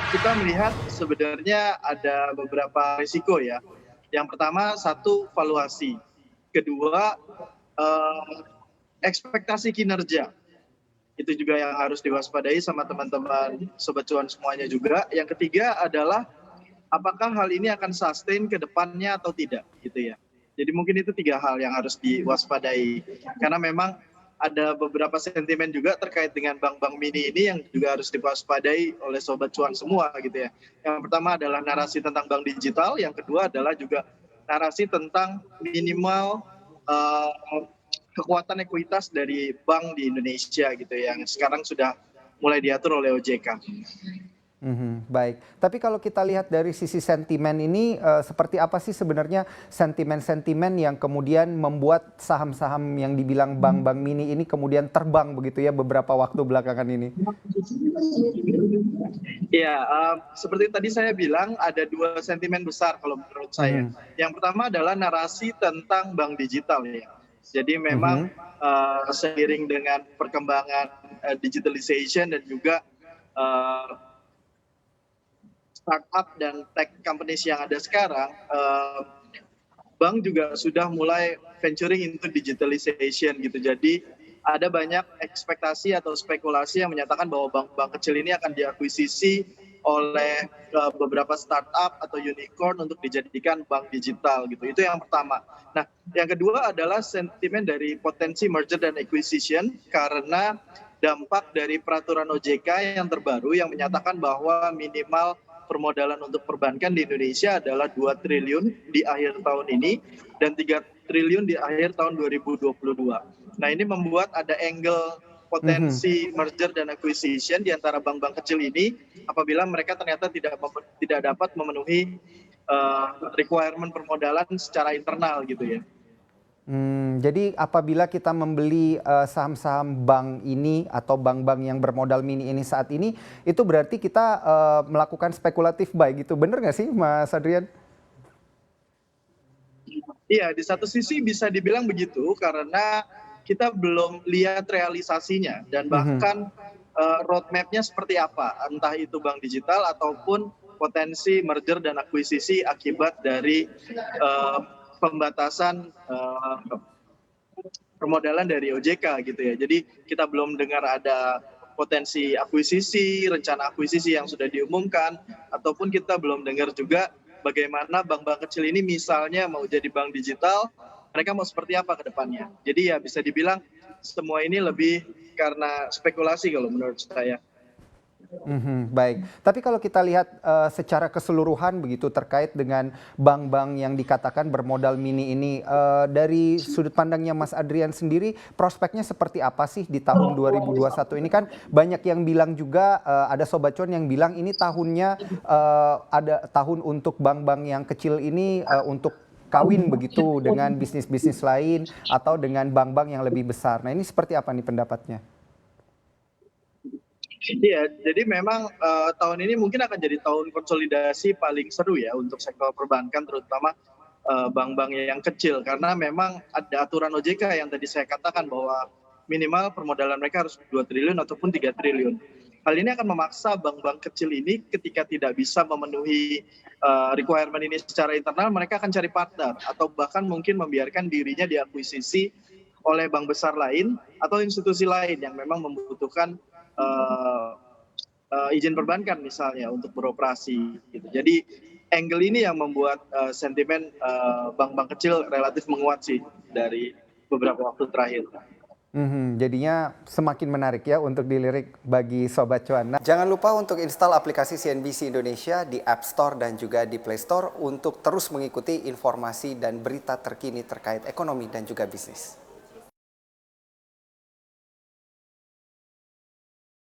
Kita melihat sebenarnya ada beberapa risiko ya. Yang pertama, satu valuasi. Kedua, ekspektasi kinerja. Itu juga yang harus diwaspadai sama teman-teman Sobat Cuan semuanya juga. Yang ketiga adalah apakah hal ini akan sustain ke depannya atau tidak gitu ya. Jadi mungkin itu 3 hal yang harus diwaspadai. Karena memang ada beberapa sentimen juga terkait dengan bank-bank mini ini yang juga harus diwaspadai oleh Sobat Cuan semua gitu ya. Yang pertama adalah narasi tentang bank digital, yang kedua adalah juga narasi tentang minimal kekuatan ekuitas dari bank di Indonesia gitu ya, yang sekarang sudah mulai diatur oleh OJK. Baik. Tapi kalau kita lihat dari sisi sentimen ini, seperti apa sih sebenarnya sentimen-sentimen yang kemudian membuat saham-saham yang dibilang bank-bank mini ini kemudian terbang begitu ya beberapa waktu belakangan ini? Ya, seperti tadi saya bilang ada 2 sentimen besar kalau menurut saya. Mhm, Yang pertama adalah narasi tentang bank digital ya. Jadi memang mhm, seiring dengan perkembangan digitalization dan juga startup dan tech companies yang ada sekarang, bank juga sudah mulai venturing into digitalization gitu. Jadi ada banyak ekspektasi atau spekulasi yang menyatakan bahwa bank-bank kecil ini akan diakuisisi oleh beberapa startup atau unicorn untuk dijadikan bank digital gitu. Itu yang pertama. Nah, yang kedua adalah sentimen dari potensi merger dan acquisition karena dampak dari peraturan OJK yang terbaru yang menyatakan bahwa minimal permodalan untuk perbankan di Indonesia adalah 2 triliun di akhir tahun ini dan 3 triliun di akhir tahun 2022. Nah, ini membuat ada angle mhm. potensi merger dan acquisition di antara bank-bank kecil ini apabila mereka ternyata tidak dapat memenuhi requirement permodalan secara internal gitu ya. Jadi apabila kita membeli, saham-saham bank ini atau bank-bank yang bermodal mini ini saat ini, itu berarti kita, melakukan spekulatif buy gitu, bener nggak sih Mas Adrian? Iya, di satu sisi bisa dibilang begitu karena kita belum lihat realisasinya dan Mhm, bahkan roadmap-nya seperti apa, entah itu bank digital ataupun potensi merger dan akuisisi akibat dari eh, pembatasan permodalan dari OJK gitu ya. Jadi kita belum dengar ada potensi akuisisi, rencana akuisisi yang sudah diumumkan, ataupun kita belum dengar juga bagaimana bank-bank kecil ini misalnya mau jadi bank digital, mereka mau seperti apa ke depannya. Jadi ya bisa dibilang semua ini lebih karena spekulasi kalau menurut saya. baik. Tapi kalau kita lihat, secara keseluruhan begitu terkait dengan bank-bank yang dikatakan bermodal mini ini, dari sudut pandangnya Mas Adrian sendiri, prospeknya seperti apa sih di tahun 2021 ini? Kan banyak yang bilang juga, ada sobat cuan yang bilang ini tahunnya, ada tahun untuk bank-bank yang kecil ini, untuk kawin begitu dengan bisnis-bisnis lain atau dengan bank-bank yang lebih besar. Nah, ini seperti apa nih pendapatnya? Iya, jadi memang tahun ini mungkin akan jadi tahun konsolidasi paling seru ya untuk sektor perbankan, terutama bank-bank yang kecil, karena memang ada aturan OJK yang tadi saya katakan bahwa minimal permodalan mereka harus 2 triliun ataupun 3 triliun. Hal ini akan memaksa bank-bank kecil ini ketika tidak bisa memenuhi requirement ini secara internal, mereka akan cari partner atau bahkan mungkin membiarkan dirinya diakuisisi oleh bank besar lain atau institusi lain yang memang membutuhkan eh, izin perbankan misalnya untuk beroperasi gitu. Jadi angle ini yang membuat sentimen bank-bank kecil relatif menguat sih dari beberapa waktu terakhir. Jadinya semakin menarik ya untuk dilirik bagi Sobat Cuan. Nah, jangan lupa untuk install aplikasi CNBC Indonesia di App Store dan juga di Play Store untuk terus mengikuti informasi dan berita terkini terkait ekonomi dan juga bisnis.